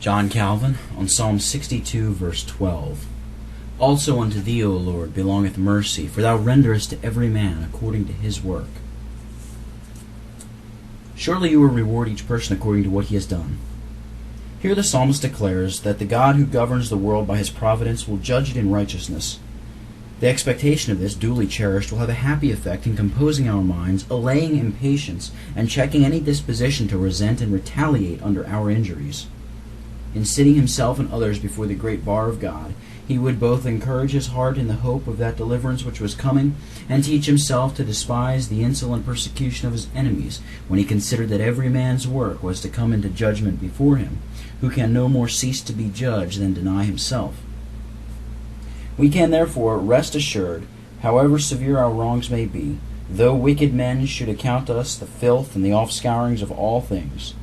John Calvin, on Psalm 62, verse 12. Also unto thee, O Lord, belongeth mercy, for thou renderest to every man according to his work. Surely you will reward each person according to what he has done. Here the psalmist declares that the God who governs the world by his providence will judge it in righteousness. The expectation of this, duly cherished, will have a happy effect in composing our minds, allaying impatience, and checking any disposition to resent and retaliate under our injuries. In sitting himself and others before the great bar of God, he would both encourage his heart in the hope of that deliverance which was coming, and teach himself to despise the insolent persecution of his enemies, when he considered that every man's work was to come into judgment before him, who can no more cease to be judged than deny himself. We can therefore rest assured, however severe our wrongs may be, though wicked men should account us the filth and the offscourings of all things,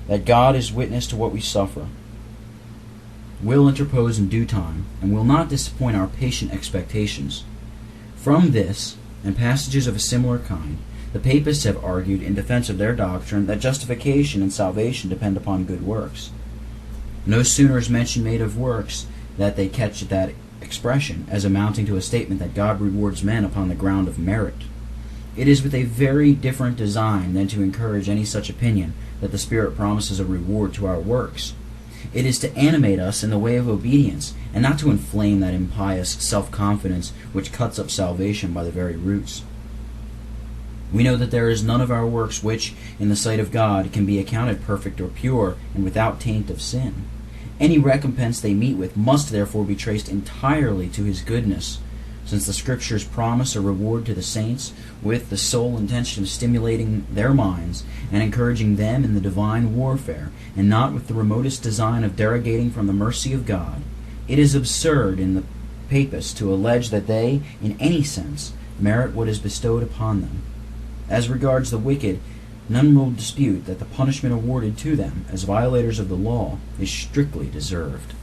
that God is witness to what we suffer, will interpose in due time, and will not disappoint our patient expectations. From this, and passages of a similar kind, the Papists have argued in defense of their doctrine that justification and salvation depend upon good works. No sooner is mention made of works that they catch at that expression as amounting to a statement that God rewards men upon the ground of merit. It is with a very different design than to encourage any such opinion that the Spirit promises a reward to our works. It is to animate us in the way of obedience, and not to inflame that impious self-confidence which cuts up salvation by the very roots. We know that there is none of our works which, in the sight of God, can be accounted perfect or pure, and without taint of sin. Any recompense they meet with must therefore be traced entirely to his goodness, since the Scriptures promise a reward to the saints with the sole intention of stimulating their minds and encouraging them in the divine warfare, and not with the remotest design of derogating from the mercy of God. It is absurd in the Papists to allege that they, in any sense, merit what is bestowed upon them. As regards the wicked, none will dispute that the punishment awarded to them as violators of the law is strictly deserved.